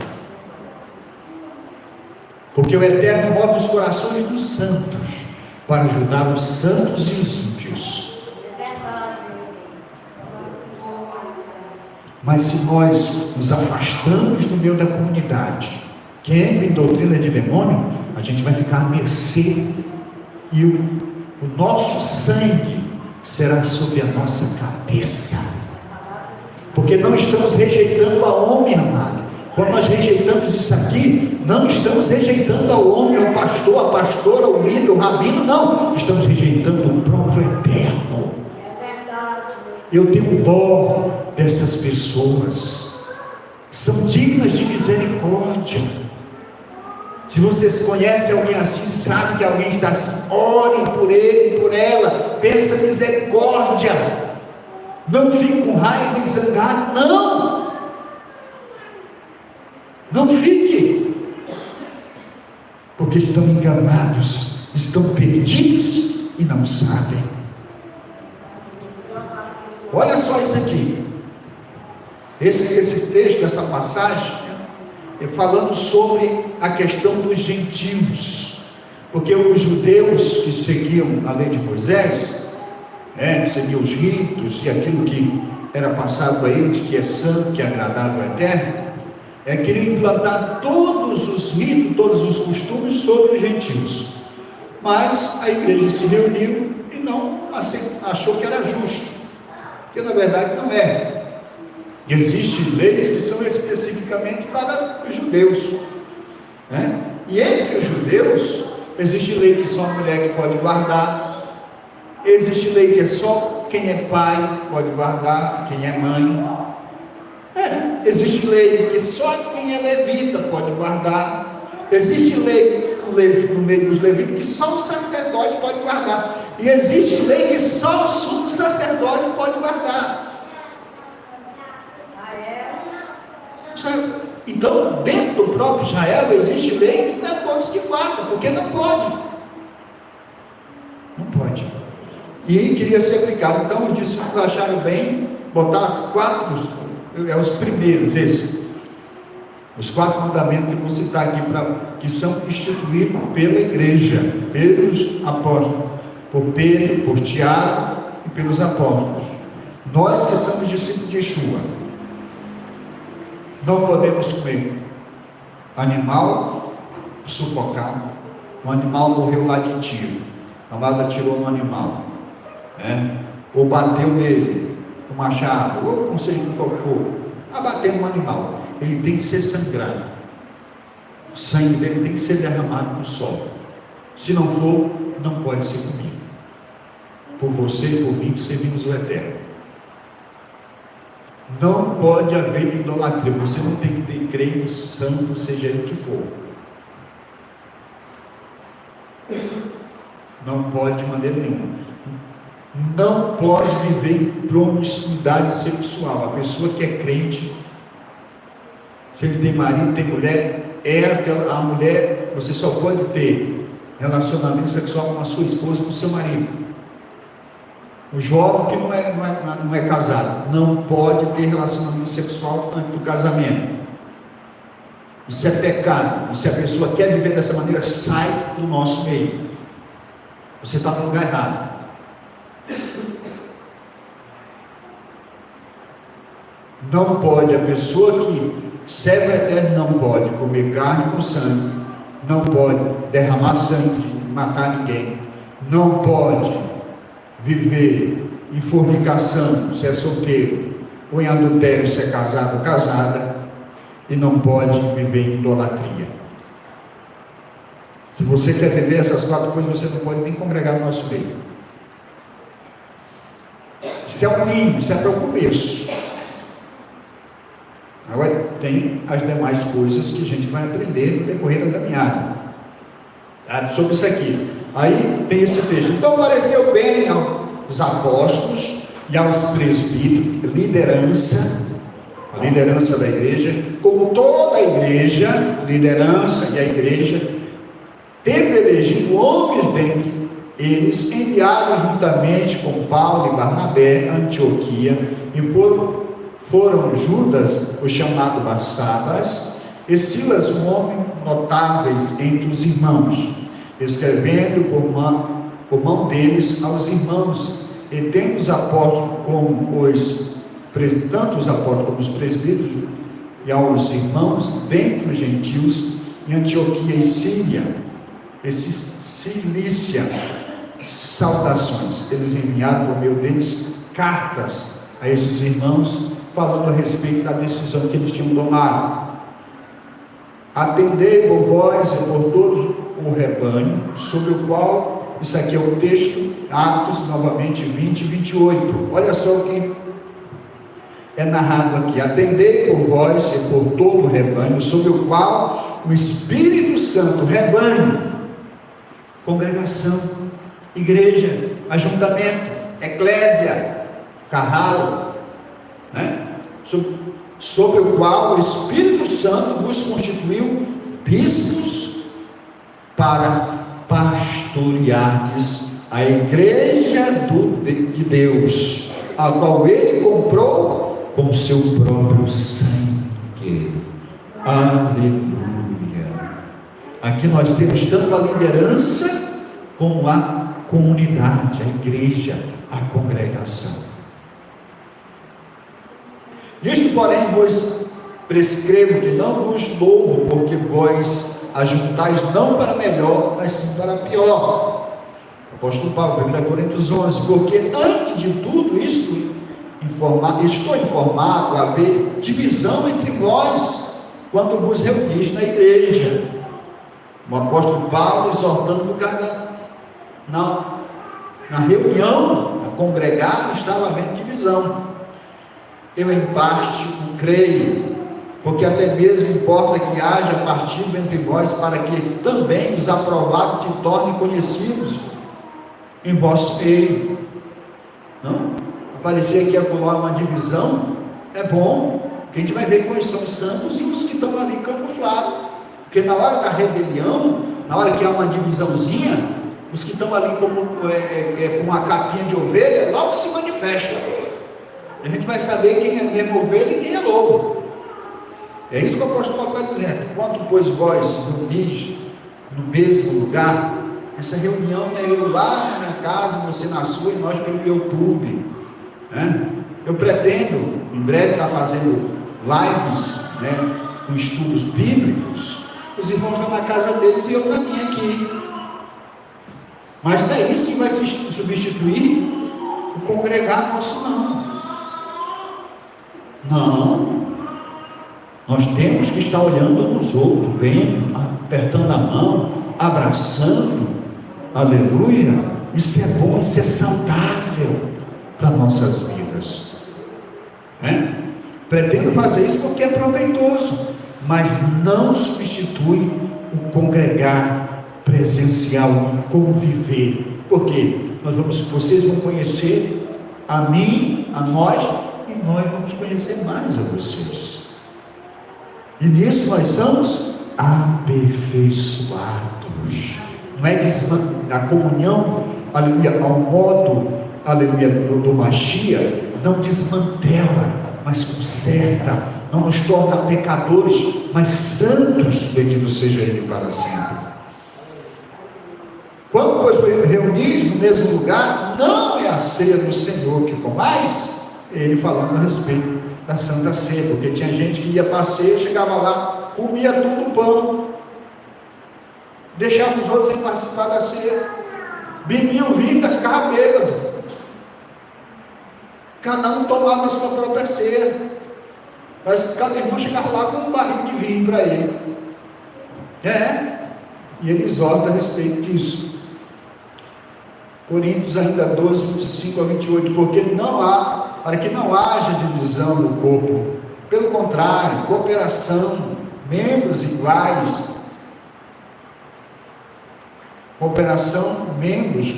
Porque o Eterno move os corações dos santos para ajudar os santos e os ímpios. Mas se nós nos afastamos do meio da comunidade, querendo em doutrina de demônio, a gente vai ficar à mercê, e o nosso sangue será sobre a nossa cabeça, porque não estamos rejeitando a homem, amado. Quando nós rejeitamos isso aqui, não estamos rejeitando ao homem, ao pastor, a pastora, ao líder, ao rabino, não, estamos rejeitando o próprio Eterno. Eu tenho dó dessas pessoas, que são dignas de misericórdia. Se vocês conhecem alguém assim, sabe que alguém está assim, orem por ele, por ela, peça misericórdia, não fique com raiva e zangado, não fique, porque estão enganados, estão perdidos e não sabem. Olha só isso aqui, esse texto, essa passagem, é falando sobre a questão dos gentios, porque os judeus que seguiam a lei de Moisés, seguiam os ritos e aquilo que era passado a eles, que é santo, que é agradável ao Eterno, queriam implantar todos os ritos, todos os costumes sobre os gentios, mas a igreja se reuniu e não achou que era justo, porque na verdade não é. Existem leis que são especificamente para os judeus, né? E entre os judeus existe lei que só a mulher que pode guardar, existe lei que é só quem é pai pode guardar, quem é mãe, existe lei que só quem é levita pode guardar, existe lei no meio dos levitas que só o sacerdote pode guardar, e existe lei que só o sumo sacerdote pode guardar. Então, dentro do próprio Israel existe lei que não é todos que guardam, porque não pode. E queria ser aplicado. Então os discípulos acharam bem botar as 4, os primeiros, os 4 mandamentos que eu vou citar aqui, que são instituídos pela igreja, pelos apóstolos, por Pedro, por Tiago e pelos apóstolos. Nós que somos discípulos de Yeshua, não podemos comer animal sufocado. Um animal morreu lá de tiro, a amada atirou no animal, ou bateu nele com machado, ou com seja qual for, abateu um animal, ele tem que ser sangrado, o sangue dele tem que ser derramado no solo. Se não for, não pode ser comido, por você e por mim, que servimos o Eterno. Não pode haver idolatria. Você não tem que ter crer no santo, seja ele que for. Não pode de maneira nenhuma. Não pode viver em promiscuidade sexual. A pessoa que é crente, se ele tem marido, tem mulher, a mulher, você só pode ter relacionamento sexual com a sua esposa, com o seu marido. O jovem que não é casado não pode ter relacionamento sexual antes do casamento. Isso é pecado. E se a pessoa quer viver dessa maneira, sai do nosso meio. Você está no lugar errado. Não pode, a pessoa que serve o Eterno não pode comer carne com sangue, não pode derramar sangue, matar ninguém, não pode viver em fornicação, se é solteiro, ou em adultério, se é casado ou casada, e não pode viver em idolatria. Se você quer viver essas 4 coisas, você não pode nem congregar no nosso meio. Isso é o mínimo, isso é para o começo. Agora tem as demais coisas que a gente vai aprender no decorrer da caminhada, tá? Sobre isso aqui. Aí tem esse texto. Então pareceu bem aos apóstolos e aos presbíteros, a liderança da igreja, como toda a igreja, liderança e a igreja, tendo elegido homens dentre eles, enviaram juntamente com Paulo e Barnabé a Antioquia, e foram Judas, o chamado Barsabas, e Silas, um homem notáveis entre os irmãos, escrevendo por mão deles aos irmãos, e tendo os apóstolos tanto os apóstolos como os presbíteros, e aos irmãos dentre os gentios, em Antioquia e Síria, Cilícia, saudações. Eles enviaram por meio deles cartas a esses irmãos, falando a respeito da decisão que eles tinham tomado. Atendei por vós e por todos o rebanho, sobre o qual, isso aqui é o texto, Atos, novamente 20 e 28. Olha só o que é narrado aqui. Atendei por vós e por todo o rebanho, sobre o qual o Espírito Santo, rebanho, congregação, igreja, ajuntamento, eclésia, carralo, né? Sobre o qual o Espírito Santo nos constituiu bispos para pastoreardes a igreja de Deus, a qual ele comprou com seu próprio sangue. Aleluia. Aqui nós temos tanto a liderança como a comunidade, a igreja, a congregação. Isto, porém, vos prescrevo que não vos louvo, porque vós ajuntais não para melhor, mas sim para pior. Apóstolo Paulo, 1 Coríntios 11, porque antes de tudo isto, estou informado a haver divisão entre vós, quando vos reunis na igreja. O apóstolo Paulo exortando na reunião, na congregada, estava havendo divisão. Eu em parte o creio, porque até mesmo importa que haja partido entre vós, para que também os aprovados se tornem conhecidos em vosso meio. Não? Aparecer aqui acolá uma divisão é bom, porque a gente vai ver quais são os santos e os que estão ali camuflados, porque na hora da rebelião, na hora que há uma divisãozinha, os que estão ali com uma capinha de ovelha, logo se manifestam. A gente vai saber quem é mesmo ovelha e quem é lobo. É isso que o apóstolo Paulo está dizendo. Quando, pois, vós reunis no mesmo lugar, essa reunião é eu lá na minha casa, você na sua e nós pelo YouTube, né? Eu pretendo em breve estar fazendo lives, né, com estudos bíblicos. Os irmãos vão na casa deles e eu na minha aqui. Mas daí sim vai se substituir o congregar nosso, não. Nós temos que estar olhando nos outros, vendo, apertando a mão, abraçando, aleluia, Isso é bom, isso é saudável para nossas vidas, né? Pretendo fazer isso porque é proveitoso, mas não substitui o congregar presencial, conviver. Porque vocês vão conhecer a mim, a nós, e nós vamos conhecer mais a vocês. E nisso nós somos aperfeiçoados. Não é a comunhão, aleluia, ao modo, aleluia, do Mashiach, não desmantela, mas conserta, não nos torna pecadores, mas santos, bendito seja Ele para sempre. Quando, pois, reunis no mesmo lugar, não é a ceia do Senhor que comais, ele falando a respeito da Santa Ceia, porque tinha gente que ia para a ceia, chegava lá, comia tudo o pão, deixava os outros sem participar da ceia, bebia o vinho, ficava bêbado, cada um tomava a sua própria ceia, mas cada irmão chegava lá com um barril de vinho para ele, e ele exorta a respeito disso. Coríntios ainda 12, 25 a 28, porque para que não haja divisão no corpo, pelo contrário, cooperação, membros iguais, membros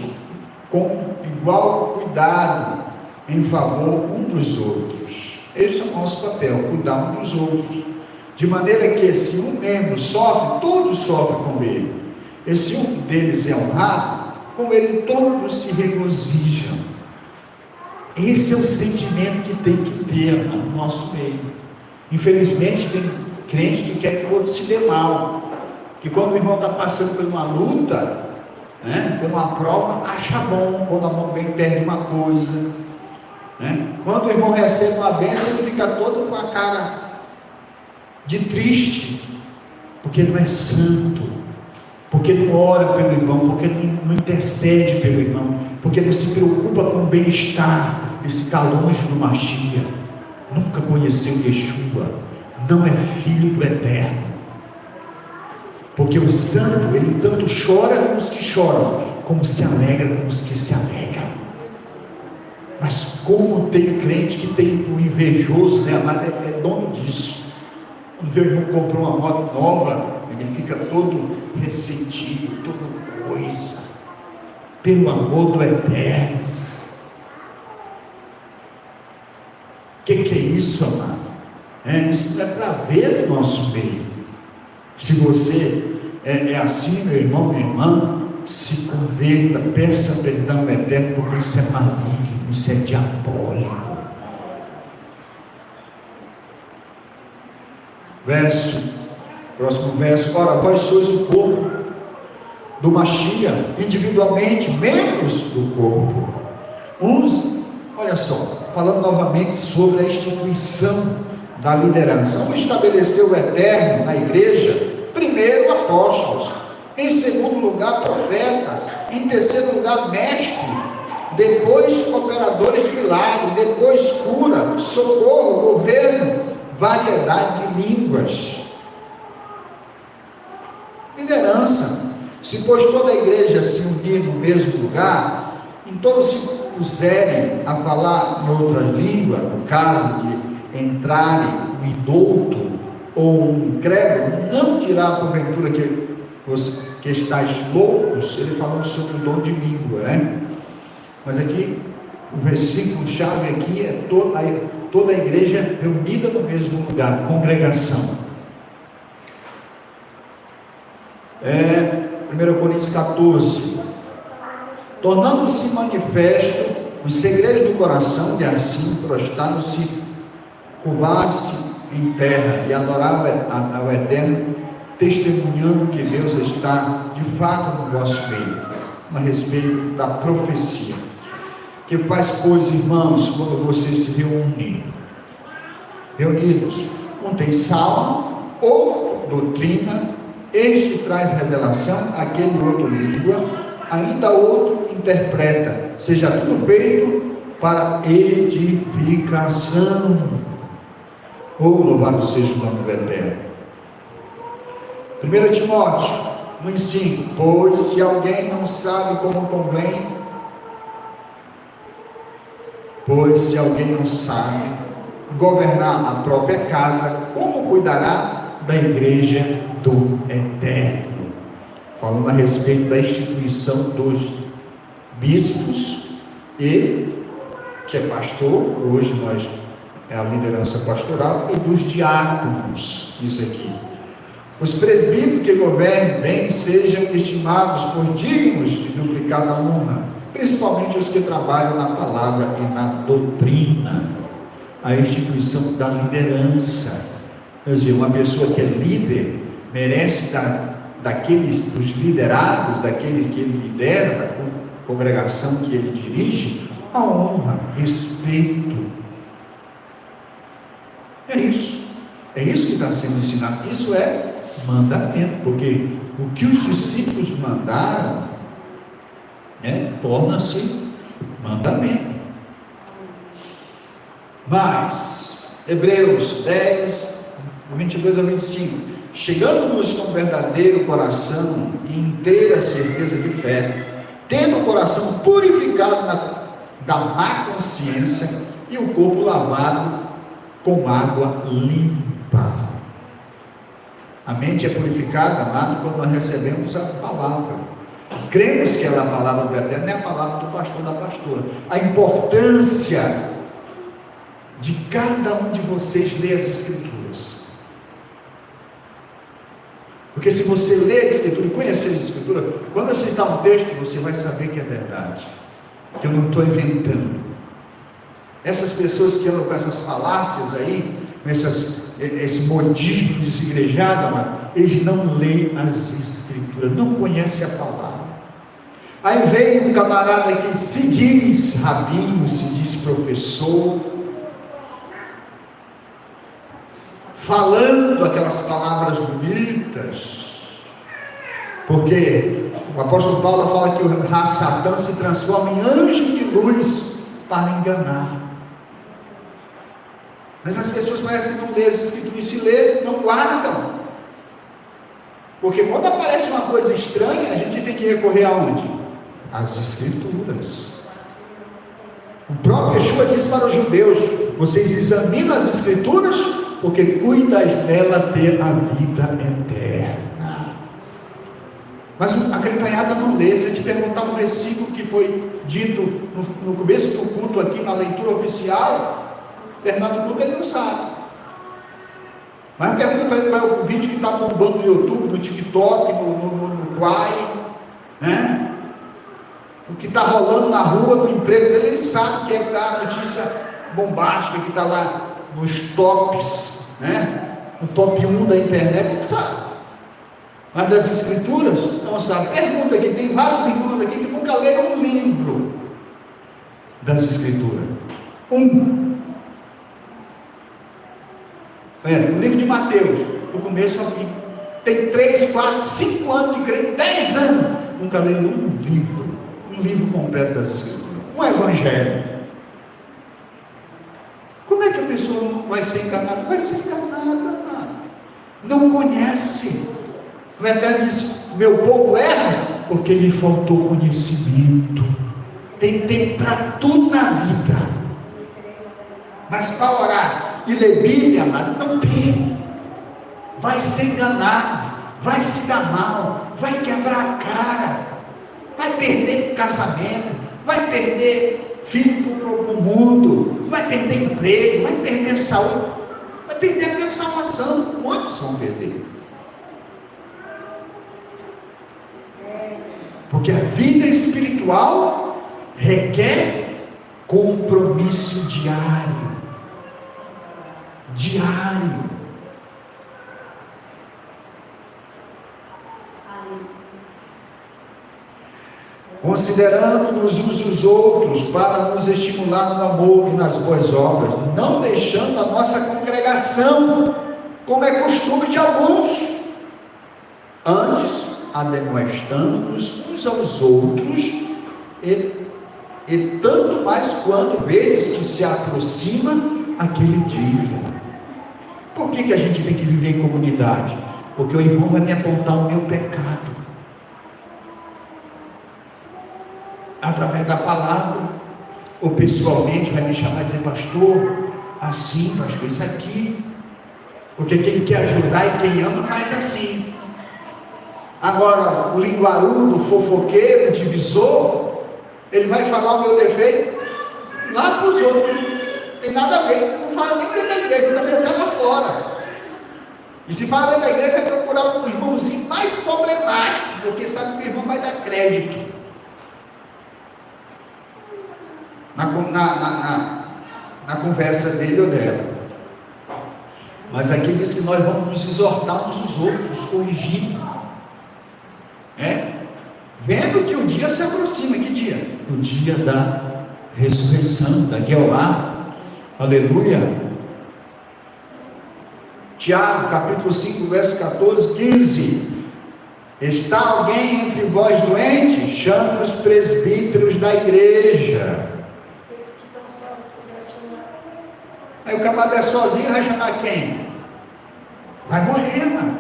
com igual cuidado, em favor um dos outros. Esse é o nosso papel, cuidar um dos outros, de maneira que se um membro sofre, todos sofrem com ele, e se um deles é honrado, com ele todos se regozijam. Esse é o sentimento que tem que ter no nosso meio. Infelizmente tem crente que quer que o outro se dê mal, que quando o irmão está passando por uma luta, por uma prova, acha bom quando a mão vem perde uma coisa, quando o irmão recebe uma bênção, ele fica todo com a cara de triste, porque não é santo, porque não ora pelo irmão, porque não intercede pelo irmão, porque não se preocupa com o bem-estar. Esse está longe do Mashiach, nunca conheceu Yeshua, não é filho do Eterno, porque o santo, ele tanto chora com os que choram, como se alegra com os que se alegram. Mas como tem crente que tem o invejoso, amado, é dono disso. Quando o irmão comprou uma moto nova, ele fica todo ressentido, toda coisa, pelo amor do Eterno. O que é isso, amado? Isso não é para ver no nosso meio. Se você é assim, meu irmão, minha irmã, se converta, peça perdão ao Eterno, porque isso é maligno, isso é diabólico. Próximo verso. Ora, vós sois o corpo do Mashiach, individualmente membros do corpo. Olha só, falando novamente sobre a instituição da liderança. Estabeleceu o Eterno na igreja, primeiro apóstolos, em segundo lugar profetas, em terceiro lugar mestres, depois operadores de milagre, depois cura, socorro, governo, variedade de línguas. Liderança. Se pois toda a igreja se unir no mesmo lugar, em todos se puserem a falar em outras línguas, no caso de entrarem um indouto ou um incrédulo, não dirá porventura que estáis loucos. Ele falou sobre o dom de língua, Mas aqui, o versículo chave aqui é toda a igreja reunida no mesmo lugar, congregação. 1 Coríntios 14, tornando-se manifesto os segredos do coração, e assim prostraram-se, curvar-se em terra e adorar ao Eterno, testemunhando que Deus está de fato no vosso meio, a respeito da profecia. Que faz, pois, irmãos, quando vocês se reunidos, um tem salmo, outro doutrina, este traz revelação, aquele outro língua, ainda outro interpreta, seja tudo feito para edificação. Louvado seja o nome do Eterno. 1 Timóteo 1,5: pois se alguém não sabe como convém Pois se alguém não sabe governar a própria casa, como cuidará da igreja do Eterno? Falando a respeito da instituição dos bispos e, que é pastor, hoje nós é a liderança pastoral, e dos diáconos, isso aqui. Os presbíteros que governem bem sejam estimados por dignos de duplicada honra, principalmente os que trabalham na palavra e na doutrina. A instituição da liderança, quer dizer, uma pessoa que é líder merece dos liderados, daquele que ele lidera, da congregação que ele dirige, a honra, respeito. É isso que está sendo ensinado. Isso é mandamento, porque o que os discípulos mandaram torna-se mandamento. Mas Hebreus 10, 22 a 25, chegando-nos com verdadeiro coração e inteira certeza de fé, tendo o coração purificado da má consciência e o corpo lavado com água limpa. A mente é purificada, amado, quando nós recebemos a palavra. Cremos que ela é a palavra do Eterno, é a palavra do pastor, da pastora. A importância de cada um de vocês ler as Escrituras. Porque se você ler a Escritura e conhecer as Escrituras, quando eu citar um texto, você vai saber que é verdade, que eu não estou inventando. Essas pessoas que andam com essas falácias aí, com esse modismo desigrejado, eles não leem as Escrituras, não conhecem a palavra. Aí vem um camarada que se diz rabino, se diz professor, falando aquelas palavras bonitas, porque o apóstolo Paulo fala que o Satã se transforma em anjo de luz para enganar. Mas as pessoas parecem que não lêem as Escrituras, e se lê, não guardam. Porque quando aparece uma coisa estranha, a gente tem que recorrer aonde? Às Escrituras. O próprio Yeshua diz para os judeus: vocês examinam as Escrituras, porque cuidas dela ter a vida eterna. Mas a criançada não lê. Se a gente perguntar um versículo que foi dito no começo do culto aqui, na leitura oficial, terminado o culto, ele não sabe. Mas pergunta para ele qual é o vídeo que está bombando no YouTube, no TikTok, no Quai, né? O que está rolando na rua, no emprego dele, ele sabe que é a notícia bombástica que está lá nos tops, né? No top 1 da internet, ele sabe. Mas das Escrituras, não sabe. Pergunta aqui, tem vários irmãos aqui que nunca leram um livro das Escrituras. O livro de Mateus, do começo ao fim, tem 3, 4, 5 anos de crente, 10 anos, nunca leu um livro completo das Escrituras, um evangelho. Como é que a pessoa vai ser enganada? Vai ser enganada, não conhece. O Eterno diz: meu povo erra porque lhe faltou conhecimento. Tem tempo para tudo na vida, mas para orar e ler Bíblia, amado, não tem. Vai ser enganado, vai se dar mal, vai quebrar a cara, vai perder casamento, vai perder filho para o mundo, vai perder emprego, vai perder saúde, vai perder até a salvação. Quantos vão perder? Porque a vida espiritual requer compromisso diário. Considerando-nos uns os outros para nos estimular no amor e nas boas obras, não deixando a nossa congregação, como é costume de alguns, antes admoestando-nos uns aos outros, e tanto mais quando vedes que se aproxima aquele dia. Por que a gente tem que viver em comunidade? Porque o irmão vai me apontar o meu pecado através da palavra. ou pessoalmente vai me chamar e dizer: pastor, assim, pastor, isso aqui. Porque quem quer ajudar e quem ama faz assim. Agora, o linguarudo, fofoqueiro, divisor, ele vai falar o meu defeito lá para os outros. Não tem nada a ver, não fala nem dentro da igreja, na verdade lá fora. E se fala dentro da igreja, vai procurar um irmãozinho mais problemático, porque sabe que o irmão vai dar crédito na conversa dele ou dela. Mas aqui diz que nós vamos nos exortar uns aos outros, nos corrigir, vendo que o dia se aproxima. Que dia? O dia da ressurreição, da Guelá. Aleluia. Tiago, capítulo 5, verso 14, 15. Está alguém entre vós doente? Chame os presbíteros da igreja. Aí o camarada é sozinho, vai chamar quem? Vai morrer, mano.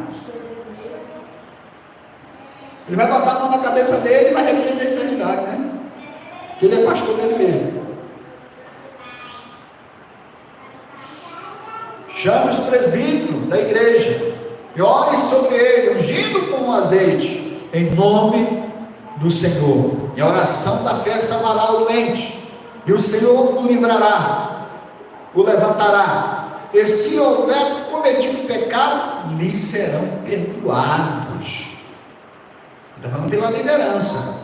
Ele vai botar a mão na cabeça dele e vai repreender a enfermidade, né? Porque ele é pastor dele mesmo. Chame os presbíteros da igreja e ore sobre ele, ungindo com azeite, em nome do Senhor. E a oração da fé salvará o doente, e o Senhor o livrará, o levantará. E se houver cometido pecado, lhe serão perdoados. Está falando pela liderança.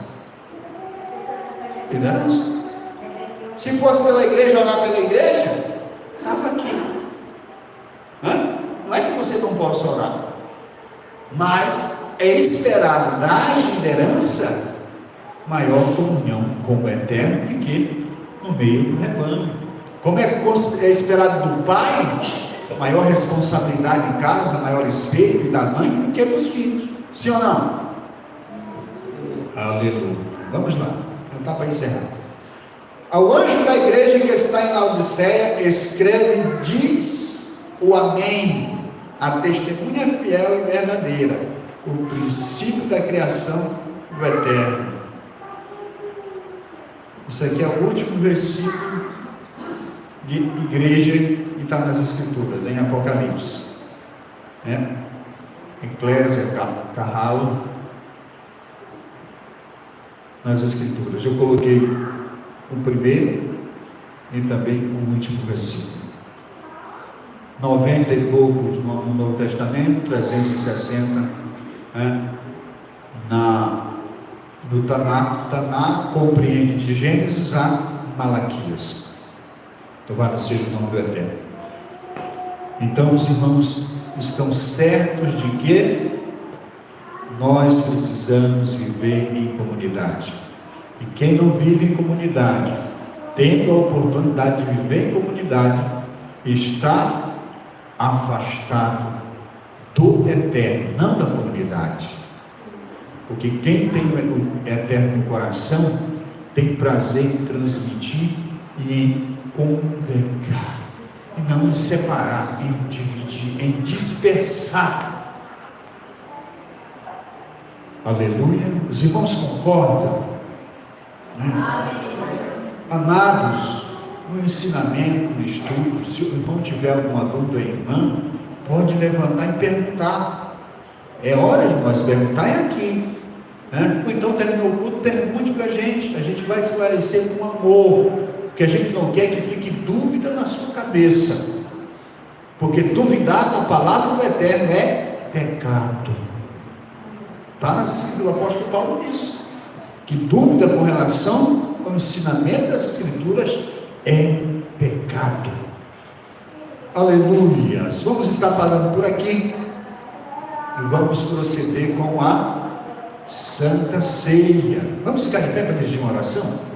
Liderança. Se fosse pela igreja, orar pela igreja, estava aqui. Não é que você não possa orar, mas é esperado da liderança maior comunhão com o Eterno do que no meio do rebanho. Como é esperado do pai, maior responsabilidade em casa, maior respeito da mãe do que dos filhos. Sim ou não? Aleluia. Vamos lá, cantar para encerrar. Ao anjo da igreja que está em Laodiceia, escreve e diz o amém, a testemunha fiel e verdadeira, o princípio da criação do Eterno. Isso aqui é o último versículo de igreja que está nas Escrituras, em Apocalipse, Eclésia, Carralo, nas Escrituras. Eu coloquei o primeiro e também o último versículo. 90 e poucos no Novo Testamento, 360 no Taná compreende de Gênesis a Malaquias. Louvado seja o nome do Eterno. Então os irmãos estão certos de que nós precisamos viver em comunidade. E quem não vive em comunidade, tendo a oportunidade de viver em comunidade, está afastado do Eterno, não da comunidade. Porque quem tem o Eterno no coração tem prazer em transmitir e em congregar, e não em separar, em dividir, em dispersar. Aleluia. Os irmãos concordam, Amados, no ensinamento, no estudo, se o irmão tiver alguma dúvida, a irmã pode levantar e perguntar. É hora de nós perguntar, é aqui, ou então terminou o culto, pergunte para a gente vai esclarecer com amor, porque a gente não quer que fique dúvida na sua cabeça, porque duvidar da palavra do Eterno é pecado. Está nas Escrituras, o apóstolo Paulo diz que dúvida com relação ao ensinamento das Escrituras é pecado. Aleluia. Vamos estar falando por aqui e vamos proceder com a Santa Ceia. Vamos ficar de pé para dirigir uma oração?